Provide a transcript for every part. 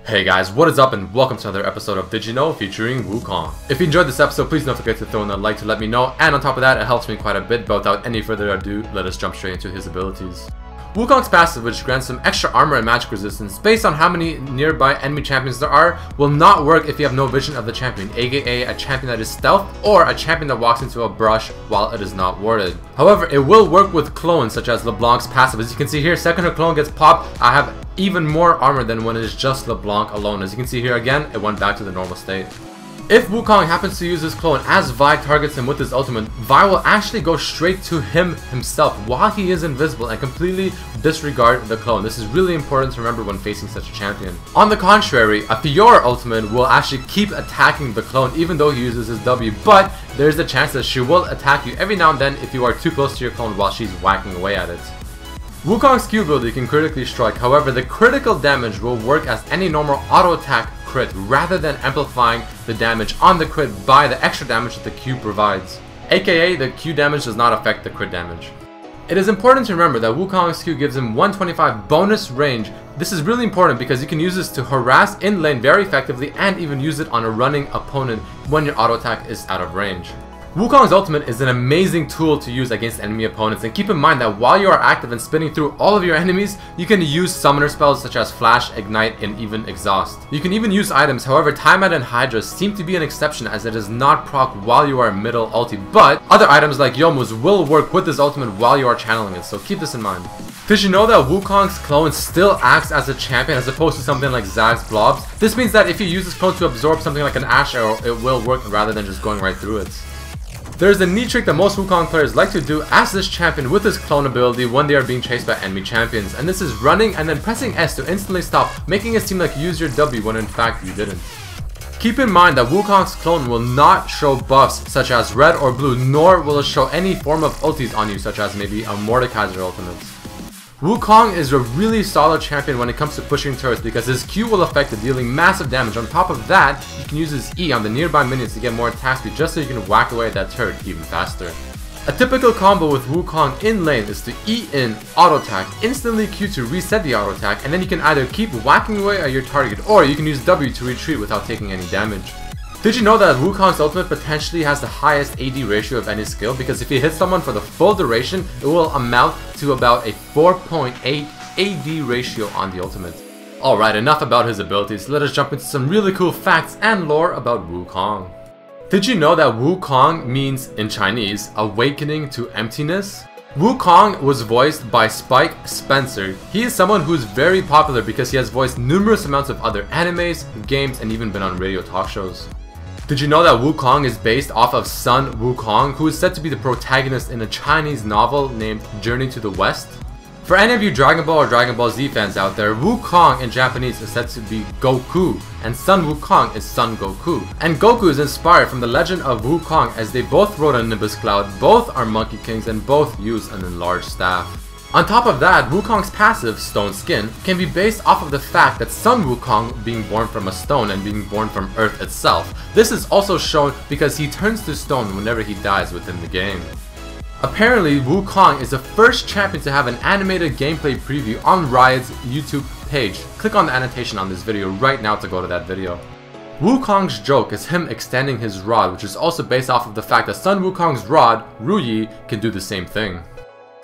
Hey guys, what is up and welcome to another episode of Did You Know featuring Wukong. If you enjoyed this episode, please don't forget to throw in a like to let me know, and on top of that, it helps me quite a bit, but without any further ado, let us jump straight into his abilities. Wukong's passive, which grants him extra armor and magic resistance based on how many nearby enemy champions there are, will not work if you have no vision of the champion, aka a champion that is stealth or a champion that walks into a brush while it is not warded. However, it will work with clones such as LeBlanc's passive. As you can see here, second her clone gets popped, I have even more armor than when it is just LeBlanc alone. As you can see here again, it went back to the normal state. If Wukong happens to use his clone as Vi targets him with his ultimate, Vi will actually go straight to him himself while he is invisible and completely disregard the clone. This is really important to remember when facing such a champion. On the contrary, a Fiora ultimate will actually keep attacking the clone even though he uses his W, but there's a chance that she will attack you every now and then if you are too close to your clone while she's whacking away at it. Wukong's Q ability can critically strike, however the critical damage will work as any normal auto attack crit rather than amplifying the damage on the crit by the extra damage that the Q provides. AKA the Q damage does not affect the crit damage. It is important to remember that Wukong's Q gives him 125 bonus range. This is really important because you can use this to harass in lane very effectively and even use it on a running opponent when your auto attack is out of range. Wukong's ultimate is an amazing tool to use against enemy opponents, and keep in mind that while you are active and spinning through all of your enemies, you can use summoner spells such as Flash, Ignite, and even Exhaust. You can even use items, however Tiamat and Hydra seem to be an exception as it does not proc while you are middle ulti, but other items like Youmuu's will work with this ultimate while you are channeling it, so keep this in mind. Did you know that Wukong's clone still acts as a champion as opposed to something like Zag's blobs? This means that if you use this clone to absorb something like an Ash Arrow, it will work rather than just going right through it. There is a neat trick that most Wukong players like to do as this champion with his clone ability when they are being chased by enemy champions, and this is running and then pressing S to instantly stop, making it seem like you used your W when in fact you didn't. Keep in mind that Wukong's clone will not show buffs such as red or blue, nor will it show any form of ultis on you such as maybe a Mordekaiser ultimate. Wukong is a really solid champion when it comes to pushing turrets because his Q will affect it, dealing massive damage. On top of that, you can use his E on the nearby minions to get more attack speed just so you can whack away at that turret even faster. A typical combo with Wukong in lane is to E in auto attack, instantly Q to reset the auto attack, and then you can either keep whacking away at your target or you can use W to retreat without taking any damage. Did you know that Wukong's ultimate potentially has the highest AD ratio of any skill? Because if you hit someone for the full duration, it will amount to about a 4.8 AD ratio on the ultimate. Alright, enough about his abilities, let us jump into some really cool facts and lore about Wukong. Did you know that Wukong means, in Chinese, awakening to emptiness? Wukong was voiced by Spike Spencer. He is someone who is very popular because he has voiced numerous amounts of other animes, games, and even been on radio talk shows. Did you know that Wukong is based off of Sun Wukong, who is said to be the protagonist in a Chinese novel named Journey to the West? For any of you Dragon Ball or Dragon Ball Z fans out there, Wukong in Japanese is said to be Goku, and Sun Wukong is Son Goku. And Goku is inspired from the legend of Wukong as they both rode a Nimbus Cloud, both are Monkey Kings, and both use an enlarged staff. On top of that, Wukong's passive, Stone Skin, can be based off of the fact that Sun Wukong being born from a stone and being born from Earth itself. This is also shown because he turns to stone whenever he dies within the game. Apparently, Wukong is the first champion to have an animated gameplay preview on Riot's YouTube page. Click on the annotation on this video right now to go to that video. Wukong's joke is him extending his rod, which is also based off of the fact that Sun Wukong's rod, Ruyi, can do the same thing.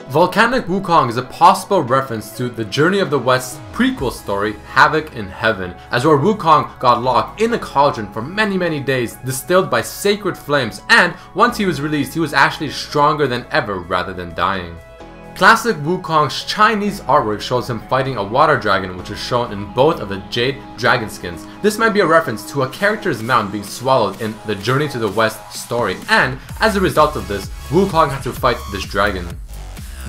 Volcanic Wukong is a possible reference to the Journey of the West's prequel story, Havoc in Heaven, as where Wukong got locked in a cauldron for many days, distilled by sacred flames, and once he was released, he was actually stronger than ever rather than dying. Classic Wukong's Chinese artwork shows him fighting a water dragon, which is shown in both of the Jade dragon skins. This might be a reference to a character's mount being swallowed in the Journey to the West story, and as a result of this, Wukong had to fight this dragon.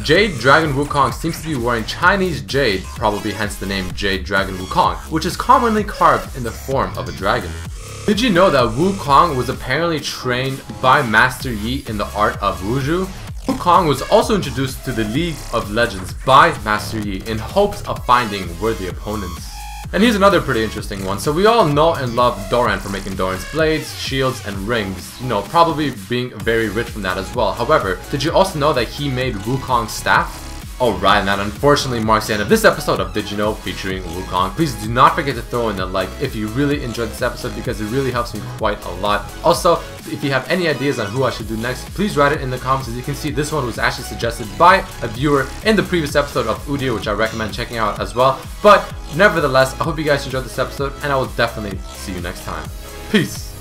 Jade Dragon Wukong seems to be wearing Chinese jade, probably hence the name Jade Dragon Wukong, which is commonly carved in the form of a dragon. Did you know that Wukong was apparently trained by Master Yi in the art of Wuzhu? Wukong was also introduced to the League of Legends by Master Yi in hopes of finding worthy opponents. And here's another pretty interesting one. So we all know and love Doran for making Doran's blades, shields, and rings. You know, probably being very rich from that as well. However, did you also know that he made Wukong's staff? Alright, and that unfortunately marks the end of this episode of Did You Know featuring Wukong. Please do not forget to throw in a like if you really enjoyed this episode, because it really helps me quite a lot. Also, if you have any ideas on who I should do next, please write it in the comments. As you can see, this one was actually suggested by a viewer in the previous episode of Udio, which I recommend checking out as well. But nevertheless, I hope you guys enjoyed this episode, and I will definitely see you next time. Peace!